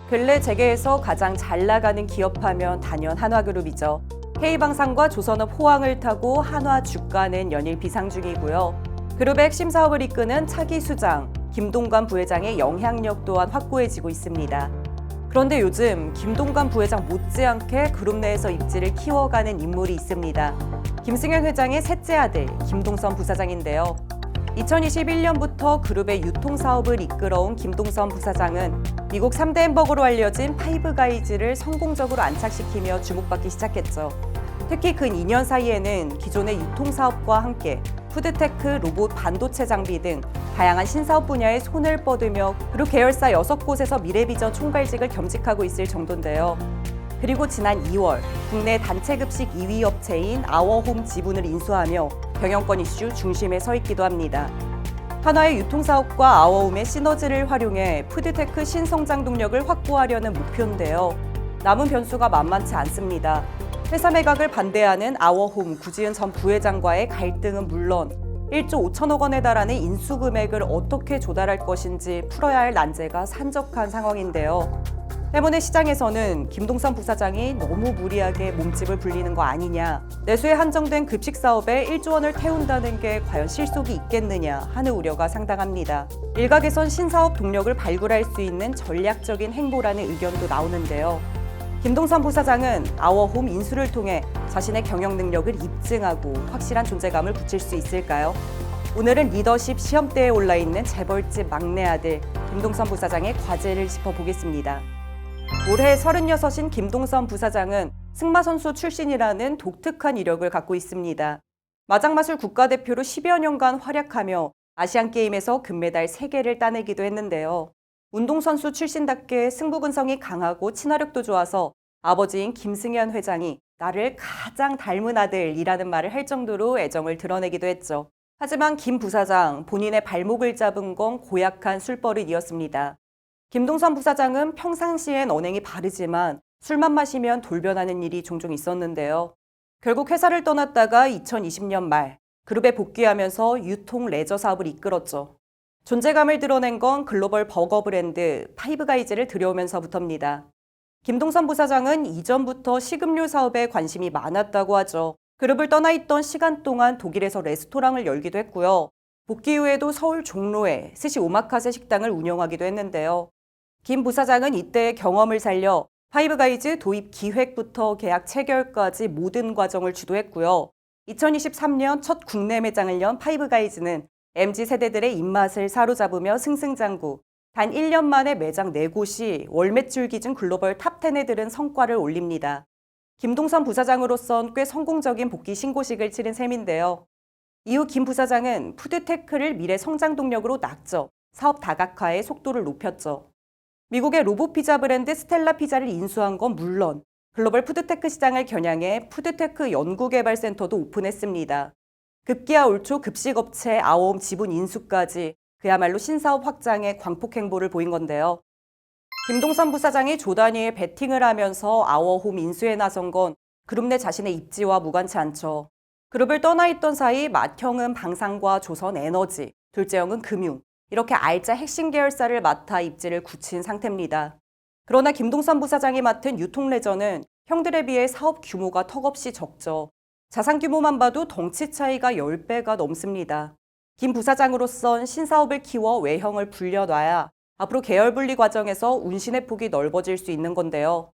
근래 재계에서 가장 잘 나가는 기업하면 단연 한화그룹이죠. K방산과 조선업 호황을 타고 한화 주가는 연일 비상 중이고요. 그룹의 핵심 사업을 이끄는 차기 수장, 김동관 부회장의 영향력 또한 확고해지고 있습니다. 그런데 요즘 김동관 부회장 못지않게 그룹 내에서 입지를 키워가는 인물이 있습니다. 김승현 회장의 셋째 아들 김동선 부사장인데요. 2021년부터 그룹의 유통사업을 이끌어온 김동선 부사장은 미국 3대 햄버거로 알려진 파이브가이즈를 성공적으로 안착시키며 주목받기 시작했죠. 특히 근 2년 사이에는 기존의 유통사업과 함께 푸드테크, 로봇, 반도체 장비 등 다양한 신사업 분야에 손을 뻗으며 그룹 계열사 6곳에서 미래비전 총괄직을 겸직하고 있을 정도인데요. 그리고 지난 2월 국내 단체급식 2위 업체인 아워홈 지분을 인수하며 경영권 이슈 중심에 서 있기도 합니다. 한화의 유통사업과 아워홈의 시너지를 활용해 푸드테크 신성장 동력을 확보하려는 목표인데요. 남은 변수가 만만치 않습니다. 회사 매각을 반대하는 아워홈 구지은 전 부회장과의 갈등은 물론 1조 5천억 원에 달하는 인수 금액을 어떻게 조달할 것인지 풀어야 할 난제가 산적한 상황인데요. 때문에 시장에서는 김동선 부사장이 너무 무리하게 몸집을 불리는 거 아니냐, 내수에 한정된 급식 사업에 1조 원을 태운다는 게 과연 실속이 있겠느냐 하는 우려가 상당합니다. 일각에선 신사업 동력을 발굴할 수 있는 전략적인 행보라는 의견도 나오는데요. 김동선 부사장은 아워홈 인수를 통해 자신의 경영 능력을 입증하고 확실한 존재감을 붙일 수 있을까요? 오늘은 리더십 시험대에 올라있는 재벌집 막내 아들 김동선 부사장의 과제를 짚어보겠습니다. 올해 36인 김동선 부사장은 승마선수 출신이라는 독특한 이력을 갖고 있습니다. 마장마술 국가대표로 10여 년간 활약하며 아시안게임에서 금메달 3개를 따내기도 했는데요. 운동선수 출신답게 승부근성이 강하고 친화력도 좋아서 아버지인 김승현 회장이 나를 가장 닮은 아들이라는 말을 할 정도로 애정을 드러내기도 했죠. 하지만 김 부사장 본인의 발목을 잡은 건 고약한 술버릇이었습니다. 김동선 부사장은 평상시엔 언행이 바르지만 술만 마시면 돌변하는 일이 종종 있었는데요. 결국 회사를 떠났다가 2020년 말 그룹에 복귀하면서 유통 레저 사업을 이끌었죠. 존재감을 드러낸 건 글로벌 버거 브랜드 파이브가이즈를 들여오면서부터입니다. 김동선 부사장은 이전부터 식음료 사업에 관심이 많았다고 하죠. 그룹을 떠나 있던 시간 동안 독일에서 레스토랑을 열기도 했고요. 복귀 후에도 서울 종로에 스시 오마카세 식당을 운영하기도 했는데요. 김 부사장은 이때의 경험을 살려 파이브가이즈 도입 기획부터 계약 체결까지 모든 과정을 주도했고요. 2023년 첫 국내 매장을 연 파이브가이즈는 MZ세대들의 입맛을 사로잡으며 승승장구, 단 1년 만에 매장 4곳이 월 매출 기준 글로벌 탑10에 들은 성과를 올립니다. 김동선 부사장으로선 꽤 성공적인 복귀 신고식을 치른 셈인데요. 이후 김 부사장은 푸드테크를 미래 성장 동력으로 낙점, 사업 다각화의 속도를 높였죠. 미국의 로봇 피자 브랜드 스텔라 피자를 인수한 건 물론 글로벌 푸드테크 시장을 겨냥해 푸드테크 연구개발센터도 오픈했습니다. 급기야 올 초 급식업체 아워홈 지분 인수까지 그야말로 신사업 확장의 광폭 행보를 보인 건데요. 김동선 부사장이 조 단위의 베팅을 하면서 아워홈 인수에 나선 건 그룹 내 자신의 입지와 무관치 않죠. 그룹을 떠나 있던 사이 맏형은 방산과 조선에너지, 둘째 형은 금융, 이렇게 알짜 핵심 계열사를 맡아 입지를 굳힌 상태입니다. 그러나 김동선 부사장이 맡은 유통레저는 형들에 비해 사업 규모가 턱없이 적죠. 자산 규모만 봐도 덩치 차이가 10배가 넘습니다. 김 부사장으로선 신사업을 키워 외형을 불려놔야 앞으로 계열 분리 과정에서 운신의 폭이 넓어질 수 있는 건데요.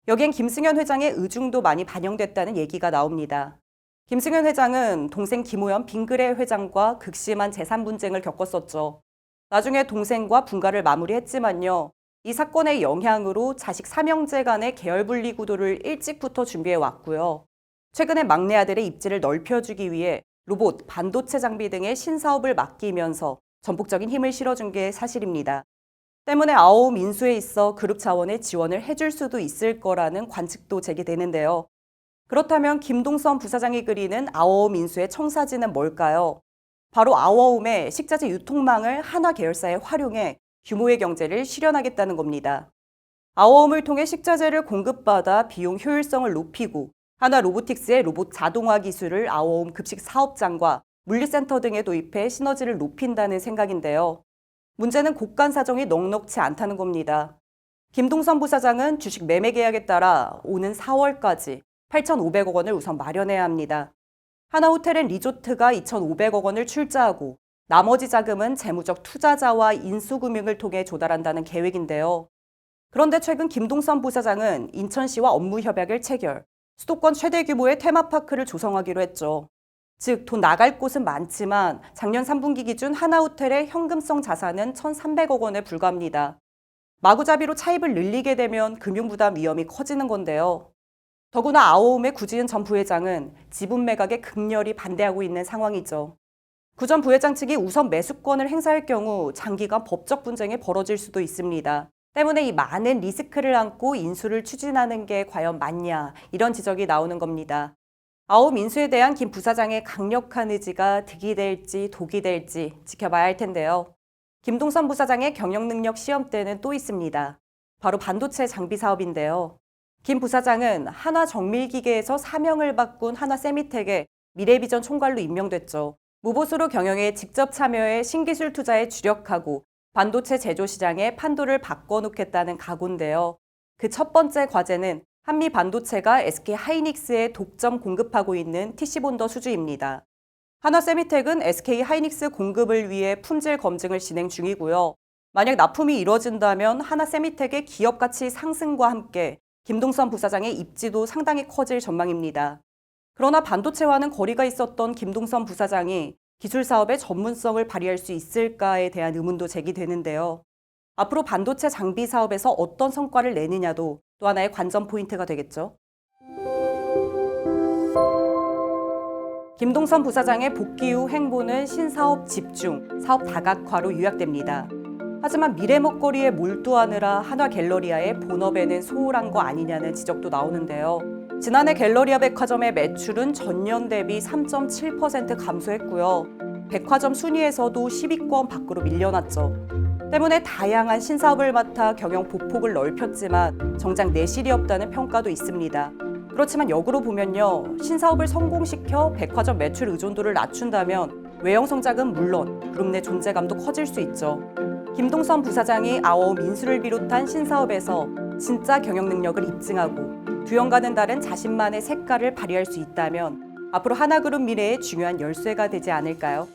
여기엔 김승현 회장의 의중도 많이 반영됐다는 얘기가 나옵니다. 김승현 회장은 동생 김호연 빙그레 회장과 극심한 재산 분쟁을 겪었었죠. 나중에 동생과 분가를 마무리했지만요. 이 사건의 영향으로 자식 삼형제 간의 계열 분리 구도를 일찍부터 준비해 왔고요. 최근에 막내 아들의 입지를 넓혀주기 위해 로봇, 반도체 장비 등의 신사업을 맡기면서 전폭적인 힘을 실어준 게 사실입니다. 때문에 아워홈 인수에 있어 그룹 차원의 지원을 해줄 수도 있을 거라는 관측도 제기되는데요. 그렇다면 김동선 부사장이 그리는 아워홈 인수의 청사진은 뭘까요? 바로 아워홈의 식자재 유통망을 한화 계열사에 활용해 규모의 경제를 실현하겠다는 겁니다. 아워홈을 통해 식자재를 공급받아 비용 효율성을 높이고 한화 로보틱스의 로봇 자동화 기술을 아워홈 급식 사업장과 물류센터 등에 도입해 시너지를 높인다는 생각인데요. 문제는 곳간 사정이 넉넉치 않다는 겁니다. 김동선 부사장은 주식 매매 계약에 따라 오는 4월까지 8,500억 원을 우선 마련해야 합니다. 하나호텔앤리조트가 2,500억 원을 출자하고 나머지 자금은 재무적 투자자와 인수금융을 통해 조달한다는 계획인데요. 그런데 최근 김동선 부사장은 인천시와 업무 협약을 체결, 수도권 최대 규모의 테마파크를 조성하기로 했죠. 즉, 돈 나갈 곳은 많지만 작년 3분기 기준 하나호텔의 현금성 자산은 1,300억 원에 불과합니다. 마구잡이로 차입을 늘리게 되면 금융부담 위험이 커지는 건데요. 더구나 아오움의 구지은 전 부회장은 지분 매각에 극렬히 반대하고 있는 상황이죠. 구 전 부회장 측이 우선 매수권을 행사할 경우 장기간 법적 분쟁이 벌어질 수도 있습니다. 때문에 이 많은 리스크를 안고 인수를 추진하는 게 과연 맞냐, 이런 지적이 나오는 겁니다. 아오움 인수에 대한 김 부사장의 강력한 의지가 득이 될지 독이 될지 지켜봐야 할 텐데요. 김동선 부사장의 경영 능력 시험대는 또 있습니다. 바로 반도체 장비 사업인데요. 김 부사장은 한화정밀기계에서 사명을 바꾼 한화세미텍의 미래비전 총괄로 임명됐죠. 무보수로 경영에 직접 참여해 신기술 투자에 주력하고 반도체 제조 시장의 판도를 바꿔놓겠다는 각오인데요. 그 첫 번째 과제는 한미 반도체가 SK 하이닉스에 독점 공급하고 있는 TC본더 수주입니다. 한화세미텍은 SK 하이닉스 공급을 위해 품질 검증을 진행 중이고요. 만약 납품이 이뤄진다면 한화세미텍의 기업 가치 상승과 함께 김동선 부사장의 입지도 상당히 커질 전망입니다. 그러나 반도체와는 거리가 있었던 김동선 부사장이 기술 사업의 전문성을 발휘할 수 있을까에 대한 의문도 제기되는데요. 앞으로 반도체 장비 사업에서 어떤 성과를 내느냐도 또 하나의 관전 포인트가 되겠죠. 김동선 부사장의 복귀 후 행보는 신사업 집중, 사업 다각화로 요약됩니다. 하지만 미래 먹거리에 몰두하느라 한화갤러리아의 본업에는 소홀한 거 아니냐는 지적도 나오는데요. 지난해 갤러리아 백화점의 매출은 전년 대비 3.7% 감소했고요. 백화점 순위에서도 10위권 밖으로 밀려났죠. 때문에 다양한 신사업을 맡아 경영 보폭을 넓혔지만 정작 내실이 없다는 평가도 있습니다. 그렇지만 역으로 보면요. 신사업을 성공시켜 백화점 매출 의존도를 낮춘다면 외형 성장은 물론 그룹 내 존재감도 커질 수 있죠. 김동선 부사장이 아오움 인수를 비롯한 신사업에서 진짜 경영 능력을 입증하고 두영과는 다른 자신만의 색깔을 발휘할 수 있다면 앞으로 하나그룹 미래의 중요한 열쇠가 되지 않을까요?